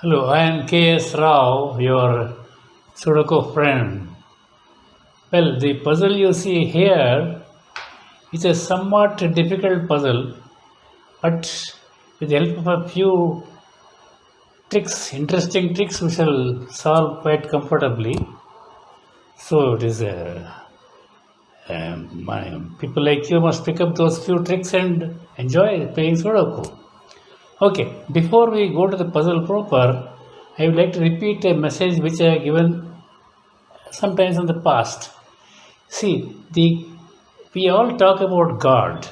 Hello, I am K.S. Rao, your Sudoku friend. Well, the puzzle you see here is a somewhat difficult puzzle, but with the help of a few tricks, interesting tricks, we shall solve quite comfortably. So it is people like you must pick up those few tricks and enjoy playing Sudoku. Okay, before we go to the puzzle proper, I would like to repeat a message which I have given sometimes in the past. See, we all talk about God,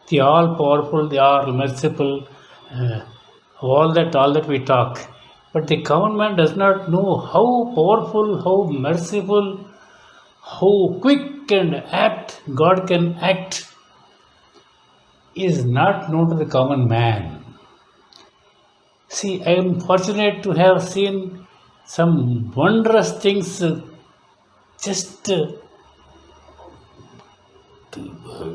the all powerful, the all merciful, uh, all that we talk. But the common man does not know how powerful, how merciful, how quick and apt God can act is not known to the common man. See, I am fortunate to have seen some wondrous things just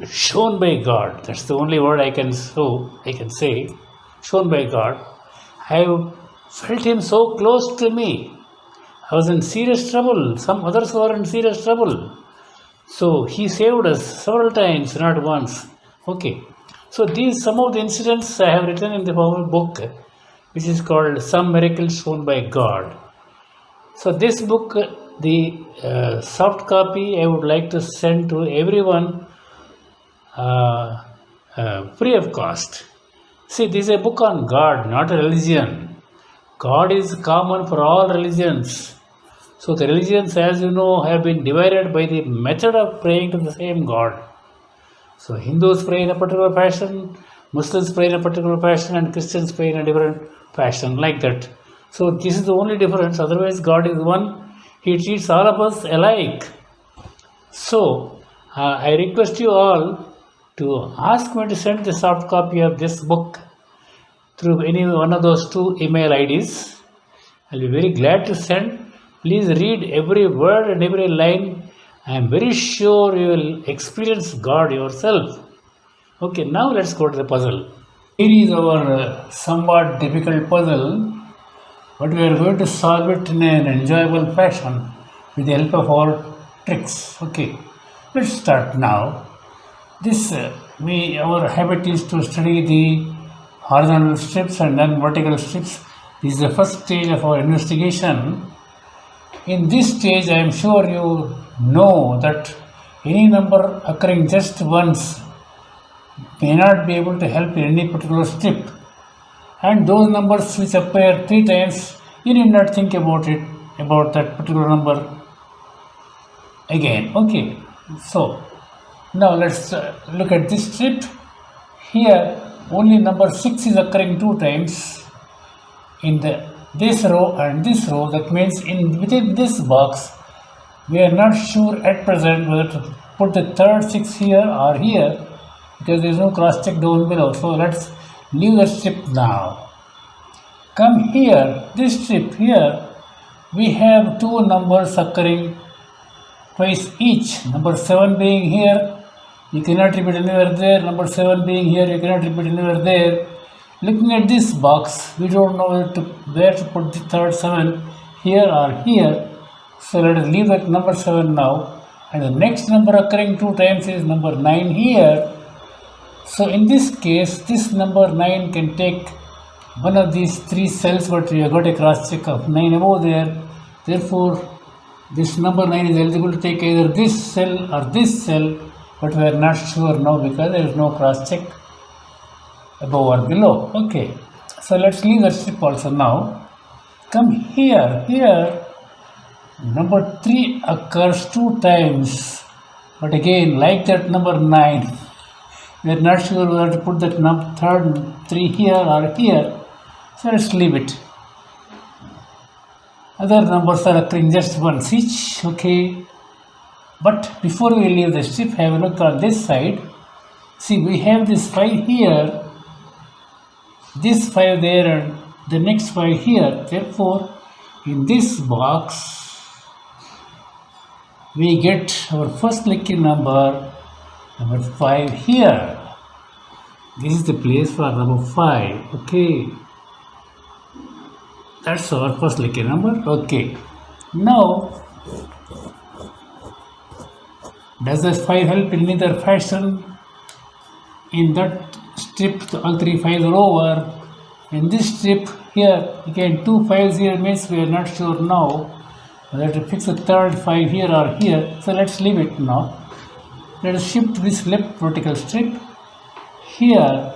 shown by God. That's the only word I can say. Shown by God. I have felt Him so close to me. I was in serious trouble. Some others were in serious trouble. So He saved us several times, not once. Okay. So these some of the incidents I have written in the formal book, which is called Some Miracles Shown by God. So this book, the soft copy, I would like to send to everyone free of cost. See, this is a book on God, not a religion. God is common for all religions. So the religions, as you know, have been divided by the method of praying to the same God. So Hindus pray in a particular fashion, Muslims pray in a particular fashion, and Christians pray in a different fashion, like that. So this is the only difference. Otherwise, God is one. He treats all of us alike. So I request you all to ask me to send the soft copy of this book through any one of those two email IDs. I'll be very glad to send. Please read every word and every line. I am very sure you will experience God yourself. Okay, now let's go to the puzzle. Here is our somewhat difficult puzzle, but we are going to solve it in an enjoyable fashion with the help of our tricks. Okay, let's start now. Our habit is to study the horizontal strips and then vertical strips. This is the first stage of our investigation. In this stage, I am sure you know that any number occurring just once may not be able to help in any particular strip. And those numbers which appear 3 times, you need not think about that particular number again. Okay, so now let's look at this strip. Here, only number 6 is occurring 2 times in this row and this row. That means within this box, we are not sure at present whether to put the third 6 here or here, because there is no cross check down below. So let's leave the strip now. Come here, this strip here, we have 2 numbers occurring twice each. Number 7 being here, you cannot repeat anywhere there. Number 7 being here, you cannot repeat anywhere there. Looking at this box, we don't know where to put the third 7, here or here. So let us leave that number 7 now. And the next number occurring 2 times is number 9 here. So in this case, this number 9 can take one of these 3 cells, but we have got a cross check of 9 above there. Therefore, this number 9 is eligible to take either this cell or this cell, but we are not sure now because there is no cross check above or below. Okay, so let's leave that strip also now. Come here, number 3 occurs 2 times, but again, like that number 9, we are not sure whether to put that third 3 here or here, so let's leave it. Other numbers are occurring just once each. Okay, but before we leave the strip, have a look on this side. See, we have this 5 here, this 5 there, and the next 5 here. Therefore, in this box, we get our first lucky number 5 here. This is the place for number 5. Okay. That's our first lucky number. Okay. Now, does the 5 help in neither fashion? In that strip, all 3 5s are over. In this strip here, again 2 5s here means we are not sure now whether to fix a third 5 here or here. So let's leave it now. Let us shift this left vertical strip here,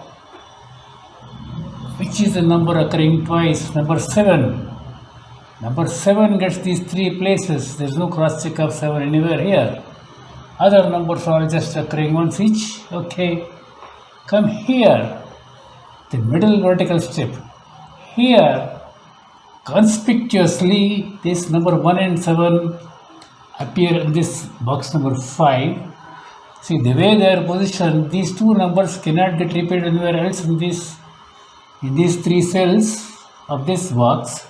which is the number occurring twice, number 7. Number 7 gets these 3 places. There is no cross check of 7 anywhere here. Other numbers are just occurring once each. Okay. Come here, the middle vertical strip. Here, conspicuously, this number 1 and 7 appear in this box number 5. See, the way they are positioned, these two numbers cannot get repeated anywhere else in these 3 cells of this box,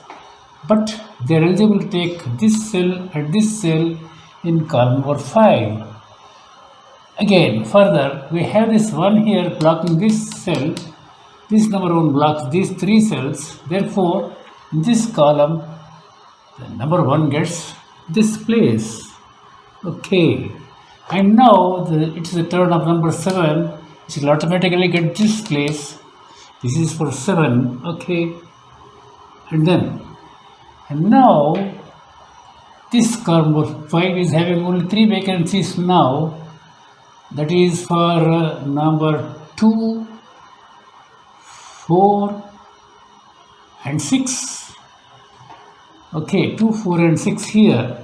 but they are eligible to take this cell and this cell in column number 5. Again, further, we have this 1 here blocking this cell. This number 1 blocks these 3 cells. Therefore, in this column, the number 1 gets this place. Okay. And now, it's the turn of number 7, which will automatically get this place. This is for 7. Okay. And now, this column number 5 is having only 3 vacancies now. That is for number 2, 4 and 6. Okay, 2, 4 and 6 here.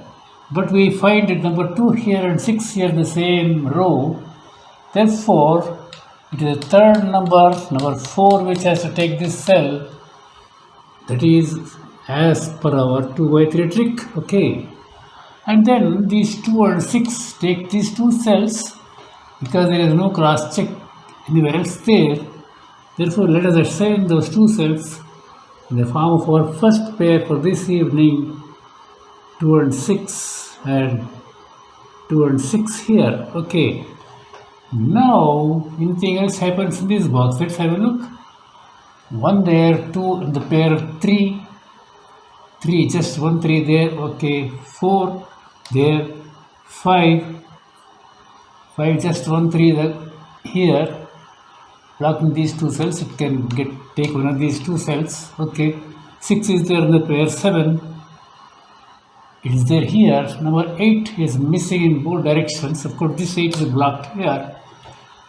But we find that number 2 here and 6 here in the same row. Therefore, it is the third number 4, which has to take this cell. That is as per our 2 by 3 trick. Okay. And then these 2 and 6 take these 2 cells. Because there is no cross check anywhere else there, therefore let us assign those 2 cells in the form of our first pair for this evening, 2 and 6 and 2 and 6 here. Okay. Now anything else happens in this box. Let's have a look. 1 there, 2 in the pair 3, just 1 3 there. Okay, 4 there, 5 just 1 3 here, blocking these 2 cells. It can take one of these 2 cells. Okay, 6 is there in the pair 7. It is there here. Number 8 is missing in both directions. Of course, this 8 is blocked here,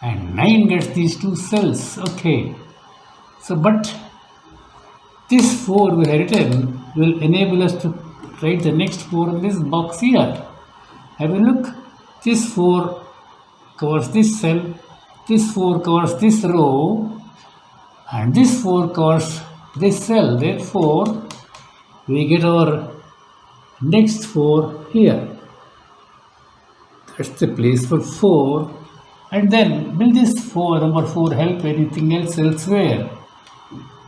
and 9 gets these 2 cells. Okay, so but this 4 we have written will enable us to write the next 4 in this box here. Have a look. This 4 covers this cell, this 4 covers this row, and this 4 covers this cell. Therefore, we get our next 4 here. That's the place for 4. And then, will this number 4 help anything else elsewhere?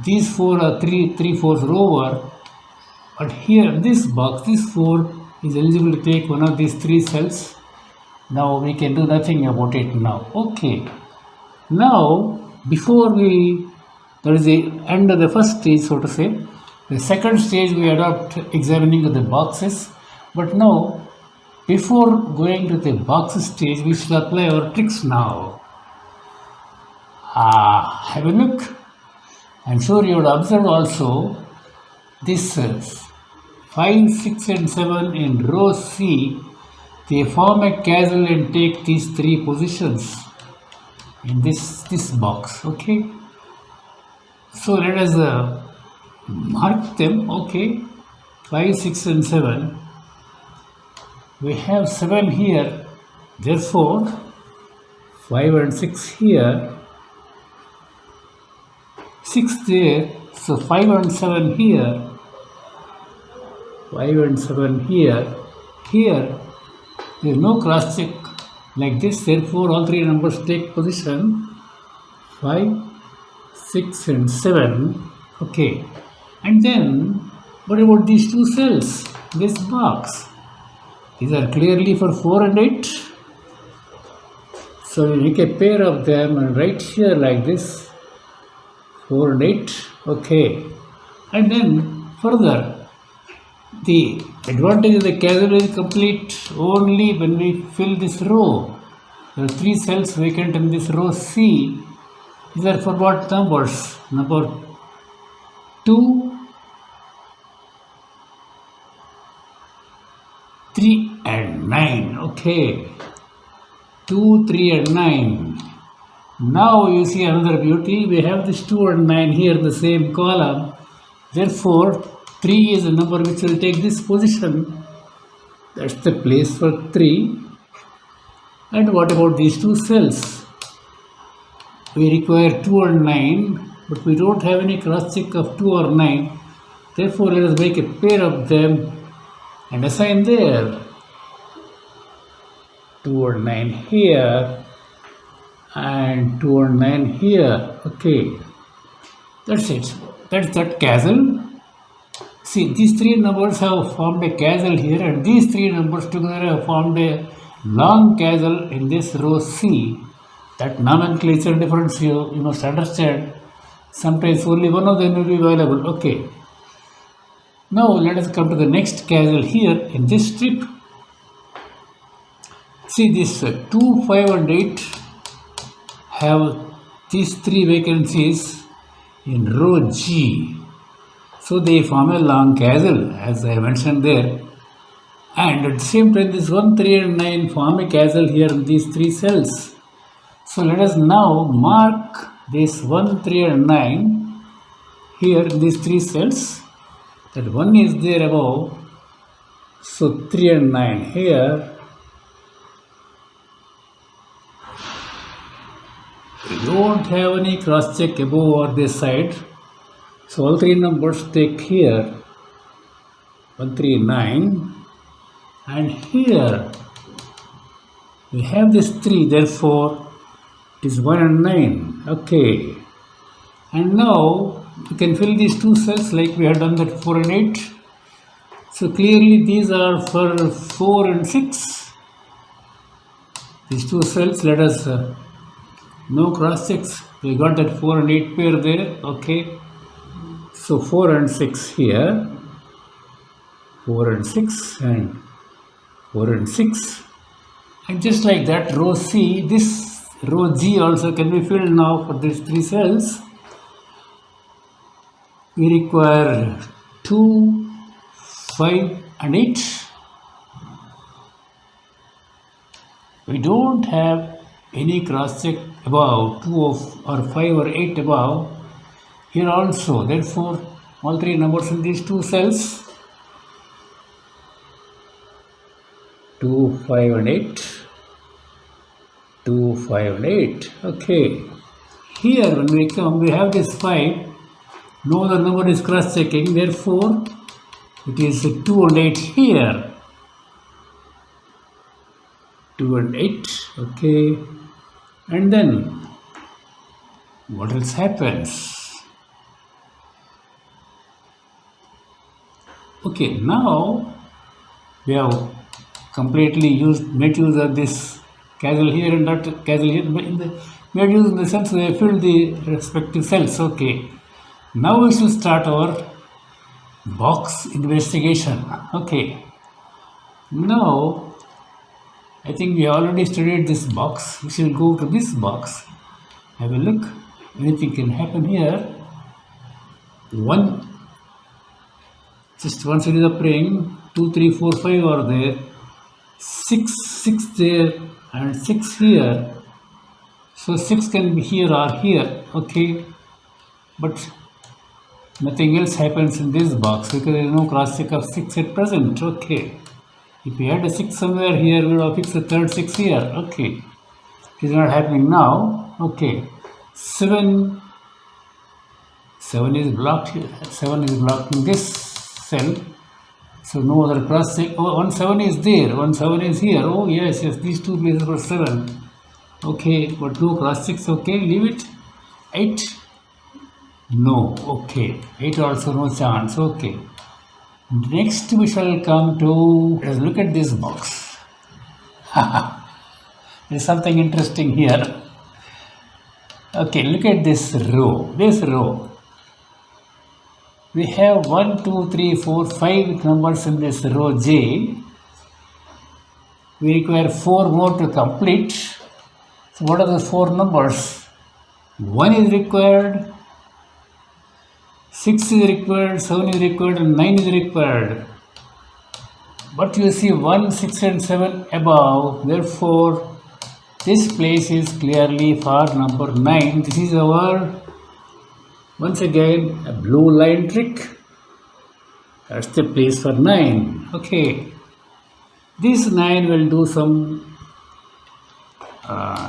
These 4 are 3 4s over, but here in this box, this 4 is eligible to take one of these 3 cells. Now we can do nothing about it now. Okay. Now, before there is the end of the first stage, so to say. The second stage we adopt examining of the boxes. But now, before going to the box stage, we shall apply our tricks now. Have a look. I'm sure you would observe also this 5, 6 and 7 in row C. They form a castle and take these 3 positions in this box. Okay. So let us mark them. Okay. 5, 6 and 7. We have 7 here. Therefore, 5 and 6 here. 6 there. So 5 and 7 here. 5 and 7 here. Here. There is no cross check like this. Therefore, all 3 numbers take position 5, 6 and 7. Okay. And then, what about these 2 cells? This box. These are clearly for 4 and 8. So, we make a pair of them and write here like this. 4 and 8. Okay. And then, Further, the advantage of the castle is complete only when we fill this row. There are 3 cells vacant in this row C. These are for what numbers? Number 2, 3 and 9. Okay. 2, 3 and 9. Now you see another beauty. We have this 2 and 9 here in the same column. Therefore, 3 is a number which will take this position. That's the place for 3. And what about these 2 cells? We require 2 and 9, but we don't have any cross check of 2 or 9. Therefore, let us make a pair of them and assign there. 2 and 9 here and 2 and 9 here. Okay, that's it. That's that castle. See, these 3 numbers have formed a castle here, and these 3 numbers together have formed a long castle in this row C. That nomenclature difference you must understand. Sometimes only one of them will be available. Okay. Now let us come to the next castle here in this strip. See, this 2, 5 and 8 have these 3 vacancies in row G. So they form a long castle, as I mentioned there. And at the same time, this 1, 3 and 9 form a castle here in these 3 cells. So let us now mark this 1, 3 and 9 here in these 3 cells. That 1 is there above. So 3 and 9 here. We don't have any cross check above or this side. So all 3 numbers take here. 1, 3, 9. And here we have this 3, therefore it is 1 and 9. Okay. And now we can fill these 2 cells like we had done that 4 and 8. So clearly these are for 4 and 6. These 2 cells, let us no cross checks. We got that 4 and 8 pair there. Okay. So 4 and 6 here. 4 and 6 and 4 and 6. And just like that, row C, this row G also can be filled now for these 3 cells. We require 2, 5 and 8. We don't have any cross check above 2 or 5 or 8 above here also. Therefore, all 3 numbers in these 2 cells, 2, 5 and 8, 2, 5 and 8. Okay. Here when we come, we have this 5. No other number is cross checking. Therefore, it is 2 and 8 here. 2 and 8. Okay. And then, what else happens? Okay, now we have completely made use of this castle here and that castle here. Made use in the sense we have filled the respective cells. Okay. Now we shall start our box investigation. Okay. Now, I think we already studied this box. We shall go to this box. Have a look. Anything can happen here. Just one series of ring. 2, 3, 4, 5 are there. 6 there and 6 here. So 6 can be here or here. Okay. But nothing else happens in this box because there is no cross check of 6 at present. Okay. If we had a 6 somewhere here, we would have fixed the third 6 here. Okay. It is not happening now. Okay. 7 is blocked here. 7 is blocked in this cell. So no other cross check. Oh, 1, 7 is there. 1, 7 is here. Oh yes, these 2 places for 7. Okay, but no cross checks. Okay, leave it. 8. No. Okay. 8 also no chance. Okay. Next we shall come to, let us look at this box. There is something interesting here. Okay, look at this row. We have 1, 2, 3, 4, 5 numbers in this row J. We require 4 more to complete. So what are the 4 numbers? 1 is required, 6 is required, 7 is required, and 9 is required. But you see 1, 6 and 7 above, therefore this place is clearly for number 9. This is our, once again, a blue line trick. That's the place for 9. Okay. This 9 will do some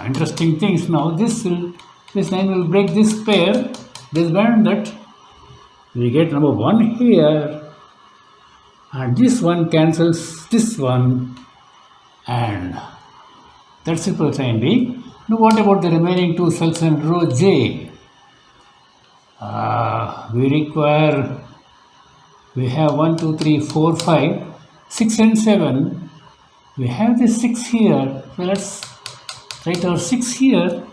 interesting things now. This 9 will break this pair. This band that we get number 1 here, and this one cancels this one, and that's it for the time being. Now what about the remaining 2 cells in row J? We have 1, 2, 3, 4, 5, 6 and 7. We have this 6 here, so let's write our 6 here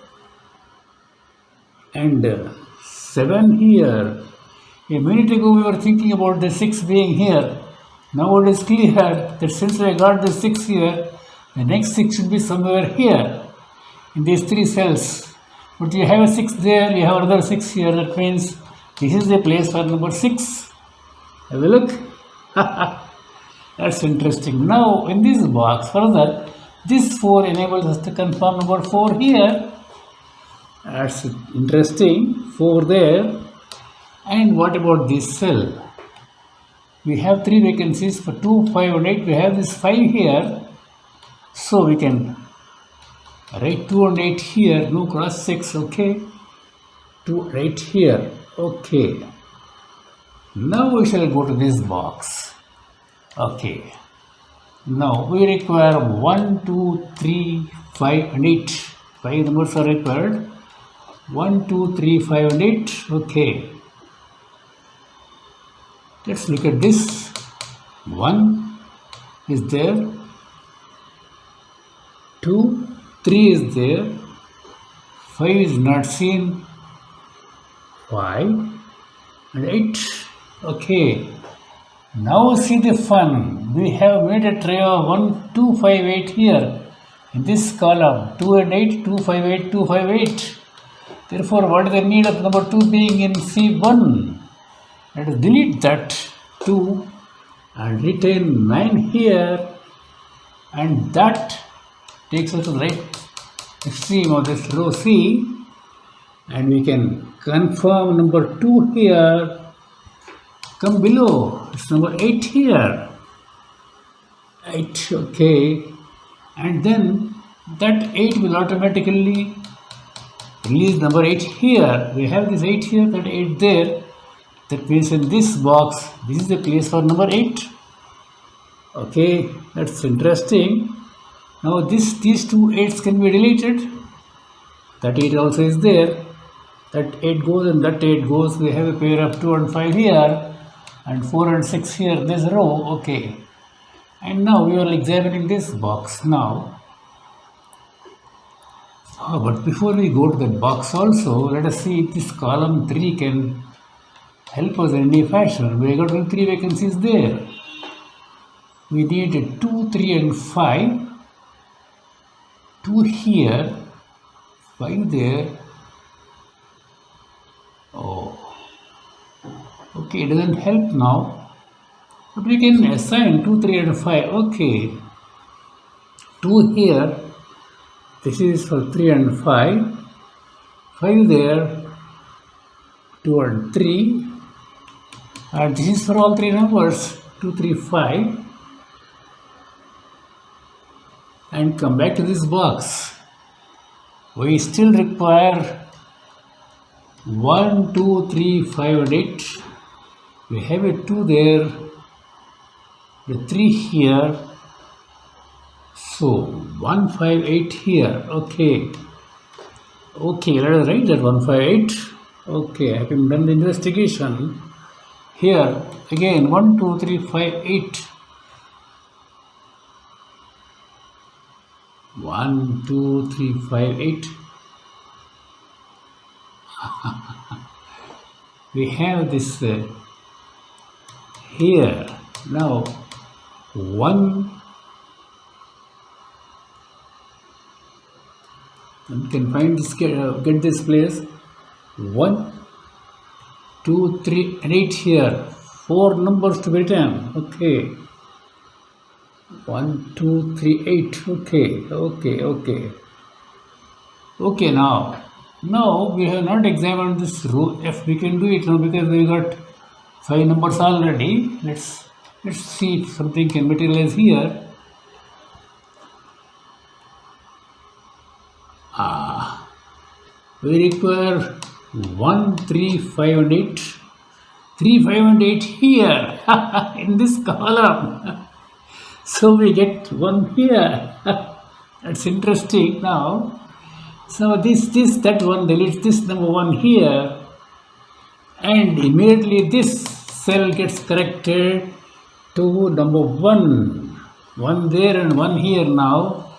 and 7 here. A minute ago we were thinking about the 6 being here. Now it is clear that since I got the 6 here, the next 6 should be somewhere here in these 3 cells. But you have a 6 there, you have another 6 here, that means this is the place for number 6. Have a look. That's interesting. Now in this box further, this 4 enables us to confirm number 4 here. That's interesting. 4 there. And what about this cell? We have 3 vacancies for 2, 5 and 8. We have this 5 here. So we can write 2 and 8 here. No cross 6. Okay. 2 right here. Okay. Now we shall go to this box. Okay. Now we require 1, 2, 3, 5 and 8. 5 numbers are required. 1, 2, 3, 5 and 8. Okay. Let's look at this. 1 is there. 2, 3 is there. 5 is not seen. 5 and 8. Okay. Now see the fun. We have made a trio of 1, 2, 5, 8 here. In this column, 2 and 8, 2, 5, 8, 2, 5, 8. Therefore, what is the need of number 2 being in C1? Let us delete that 2 and retain 9 here, and that takes us to the right extreme of this row C, and we can confirm number 2 here. Come below, it's number 8 here. 8, okay, and then that 8 will automatically release number 8 here. We have this 8 here, that 8 there. That means in this box, this is the place for number 8. Okay, that's interesting. Now these 2 8s can be deleted. That 8 also is there. That 8 goes and that 8 goes. We have a pair of 2 and 5 here, and 4 and 6 here in this row. Okay. And now we are examining this box now. But before we go to that box also, let us see if this column 3 can help us in any fashion. We got 3 vacancies there. We need 2, 3 and 5. 2 here, 5 there. Oh, okay, it doesn't help now. But we can assign 2, 3 and 5. Okay. 2 here. This is for 3 and 5. 5 there. 2 and 3. And this is for all 3 numbers. 2, 3, 5. And come back to this box. We still require 1, 2, 3, 5 and 8. We have a 2 there. The 3 here. So 1, 5, 8 here. Okay. Okay, let us write that 1, 5, 8. Okay, I have done the investigation. Here again 1, 2, 3, 5, 8. 1, 2, 3, 5, 8. We have this here. Now 1, you can find this, get this place. 1, 2, 3 and 8 here. 4 numbers to be written. Okay. 1, 2, 3, 8. Okay. Okay, now we have not examined this row F. We can do it now because we got 5 numbers already. Let's see if something can materialize here. We require 1, 3, 5 and 8. 3, 5 and 8 here in this column. So we get 1 here. That's interesting now. So that one deletes this number 1 here, and immediately this cell gets corrected to number 1. 1 there and 1 here now.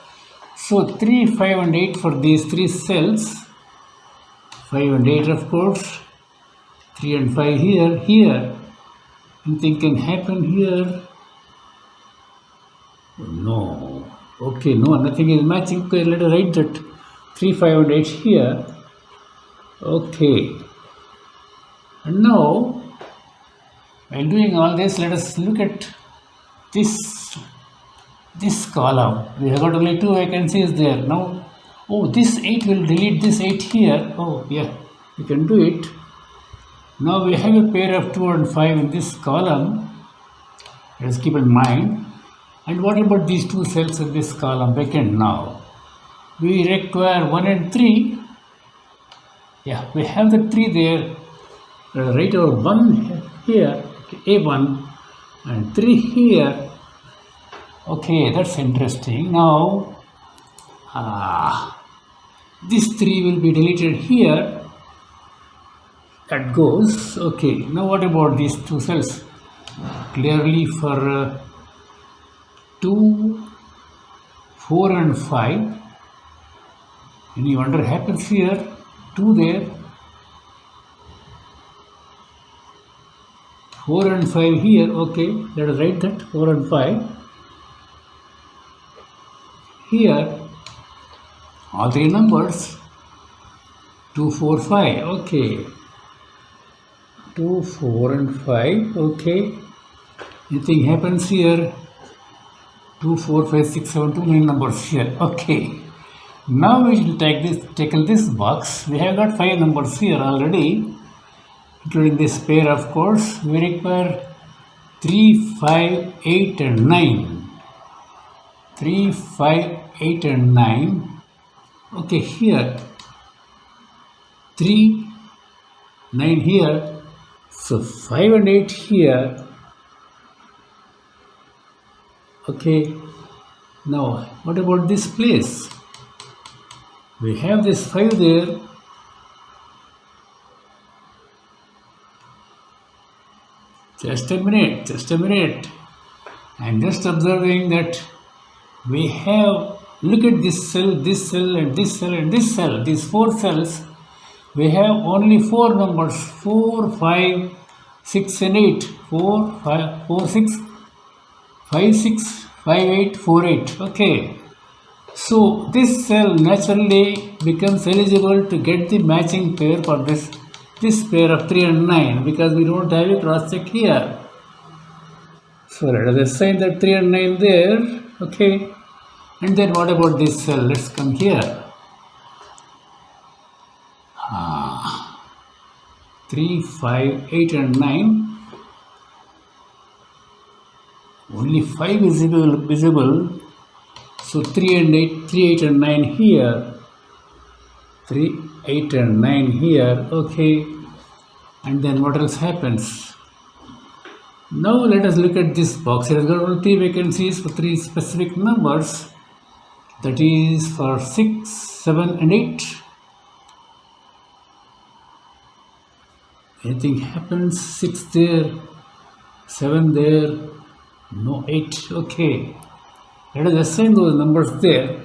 So 3, 5 and 8 for these 3 cells. 5 and 8 of course. 3 and 5 here. Anything can happen here? No. Okay, no, nothing is matching. Okay, let us write that 3, 5 and 8 here. Okay. And now, while doing all this, let us look at this column. We have got only 2 vacancies there. Now, this 8 will delete this 8 here. Oh, yeah, we can do it. Now we have a pair of 2 and 5 in this column. Let us keep in mind. And what about these 2 cells in this column vacant now? We require 1 and 3. Yeah, we have the 3 there. Write our 1 here, A1, and 3 here. Okay, that's interesting. Now, this 3 will be deleted here. That goes. Okay, now what about these 2 cells? Clearly for 2, 4 and 5. Any wonder happens here? 2 there. 4 and 5 here. Okay, let us write that 4 and 5. Here, all 3 numbers. 2, 4, 5. Okay. 2, 4 and 5. Okay. Anything happens here? 2, 4, 5, 6, 7, 2 many numbers here. Okay. Now we will tackle this box. We have got 5 numbers here already, including this pair of course. We require 3, 5, 8 and 9. 3, 5, 8 and 9. Okay, here 3, 9 here. So 5 and 8 here. Okay. Now what about this place? We have this 5 there. Just a minute. I'm just observing that we have, look at this cell, and this cell, and this cell, these 4 cells. We have only 4 numbers, 4, 5, 6 and 8. 4, 5, 4, 6, 5, 6, 5, 8, 4, 8. Okay. So this cell naturally becomes eligible to get the matching pair for this pair of 3 and 9 because we don't have a cross check here. So let us assign that 3 and 9 there. Okay. And then what about this cell? Let's come here. 3, 5, 8 and 9. Only 5 is visible. So 3 and 8, 3, 8 and 9 here. 3, 8 and 9 here. Okay. And then what else happens? Now let us look at this box. It has got only 3 vacancies for 3 specific numbers. That is for 6, 7 and 8. Anything happens? 6 there, 7 there, no 8. Okay. Let us assign those numbers there.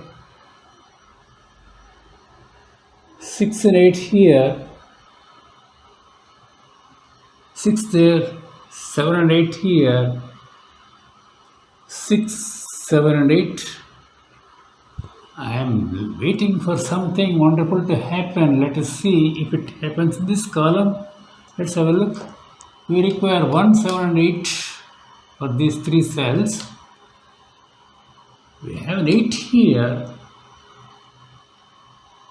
6 and 8 here. 6 there, 7 and 8 here, 6, 7 and 8. I am waiting for something wonderful to happen. Let us see if it happens in this column. Let's have a look. We require 1, 7 and 8 for these 3 cells. We have an 8 here.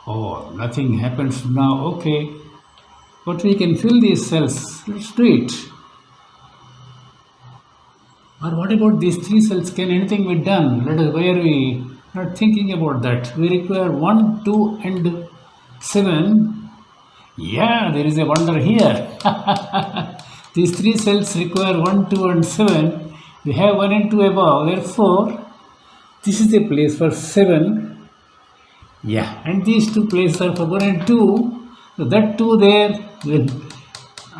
Oh, nothing happens now. Okay. But we can fill these cells. Let's do it. Or what about these 3 cells? Can anything be done? Why are we not thinking about that? We require 1, 2 and 7. Yeah, there is a wonder here. These 3 cells require 1, 2 and 7. We have 1 and 2 above. Therefore, this is a place for 7. Yeah, and these 2 places are for 1 and 2. So that 2 there will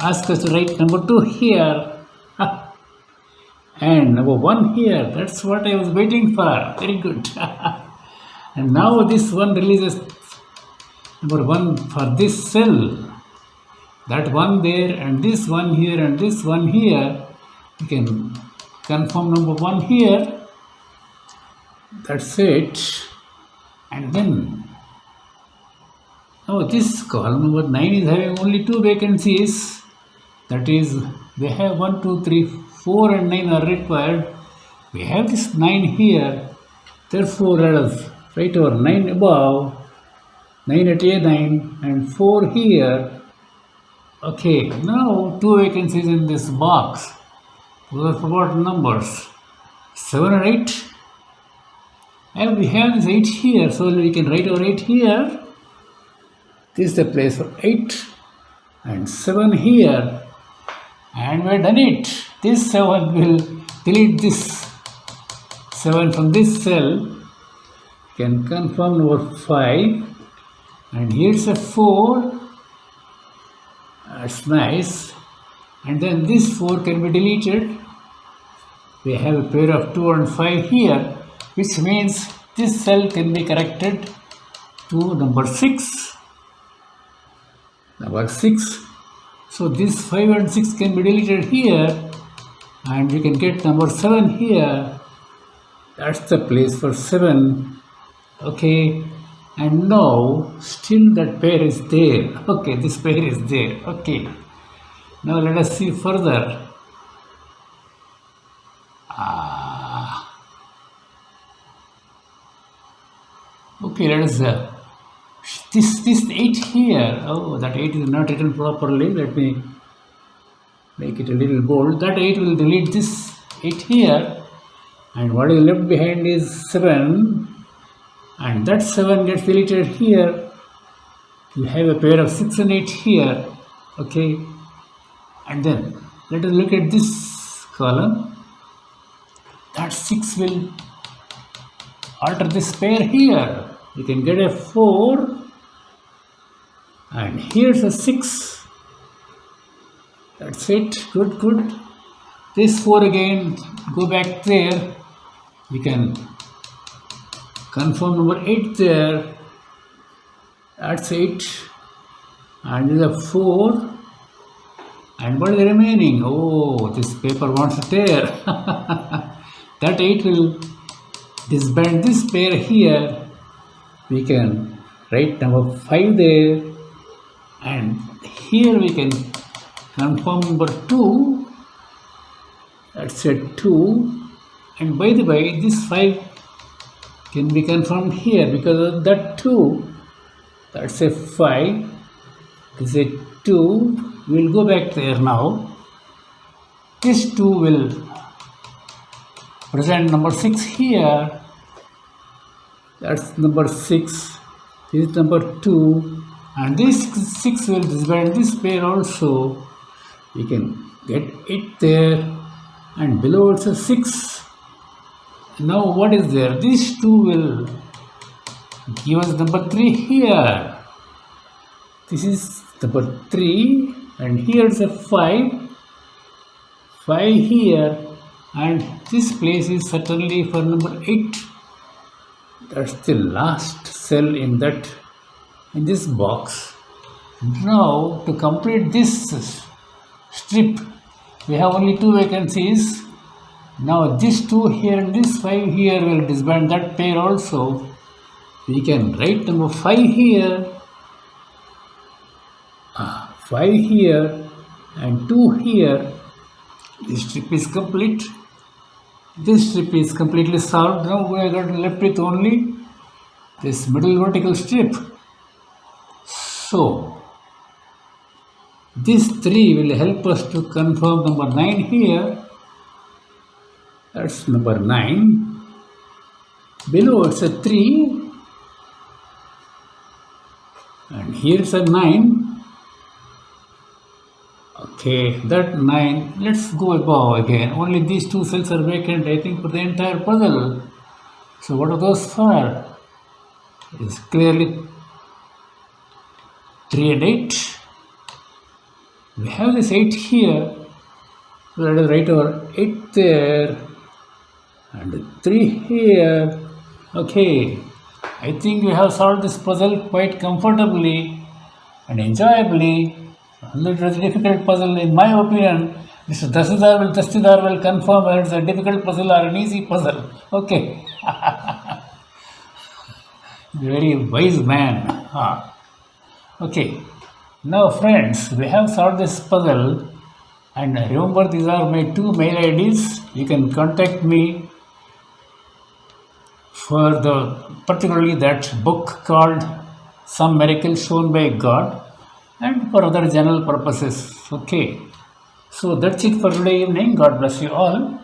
ask us to write number 2 here. And number 1 here. That's what I was waiting for. Very good. And now this one releases number 1 for this cell. That one there and this one here and this one here. You can confirm number 1 here. That's it. And then, this column number 9 is having only 2 vacancies. That is, they have 1, 2, 3, 4 and 9 are required. We have this 9 here. Therefore, let us write our 9 above, 9 at A9 and 4 here. Okay, now 2 vacancies in this box. Those are forgotten numbers. 7 and 8. And we have this 8 here, so we can write our 8 here. This is the place for 8 and 7 here. And we've done it. This 7 will delete this 7 from this cell. Can confirm number 5. And here's a 4. That's nice. And then this 4 can be deleted. We have a pair of 2 and 5 here, which means this cell can be corrected to number 6. Number 6. So this 5 and 6 can be deleted here and we can get number 7 here. That's the place for 7. Okay. And now still that pair is there. Okay, this pair is there. Okay. Now let us see further. Okay, let us this 8 here. Oh, that 8 is not written properly. Let me make it a little bold. That 8 will delete this 8 here, and what is left behind is 7, and that 7 gets deleted here. You have a pair of 6 and 8 here. Okay, and then let us look at this column. That 6 will alter this pair here. You can get a 4 and here's a 6. That's it. Good, good. This 4 again, go back there. We can confirm number 8 there. That's 8. And there's a 4. And what is the remaining? Oh, this paper wants to tear. That 8 will disband this pair here. We can write number 5 there. And here we can confirm number 2. That's a 2. And by the way, this 5 can be confirmed here because of that 2. That's a 5. This is a 2. We will go back there now. This 2 will present number 6 here. That's number 6. This is number 2. And this 6 will disband this pair also. We can get it there. And below it's a 6. Now what is there? These 2 will give us number 3 here. This is number 3. And here's a 5. 5 here. And this place is certainly for number 8. That's the last cell in this box. Now to complete this strip, we have only 2 vacancies. Now this 2 here and this 5 here will disband that pair also. We can write number 5 here, 5 here and 2 here. This strip is complete. This strip is completely solved. Now we are left with only this middle vertical strip. So these 3 will help us to confirm number 9 here. That's number 9. Below it's a 3. And here it's a 9. Okay, that 9. Let's go above again. Only these 2 cells are vacant, I think, for the entire puzzle. So what are those for? It's clearly 3 and 8. We have this 8 here. So let us write our 8 there. And 3 here. Okay. I think we have solved this puzzle quite comfortably and enjoyably. Although it was a difficult puzzle, in my opinion, Mr. Dastidar will confirm whether it's a difficult puzzle or an easy puzzle. Okay. Very wise man. Okay. Now friends, we have solved this puzzle, and remember these are my 2 mail IDs. You can contact me for particularly that book called Some Miracles Shown by God, and for other general purposes. Okay. So that's it for today evening. God bless you all.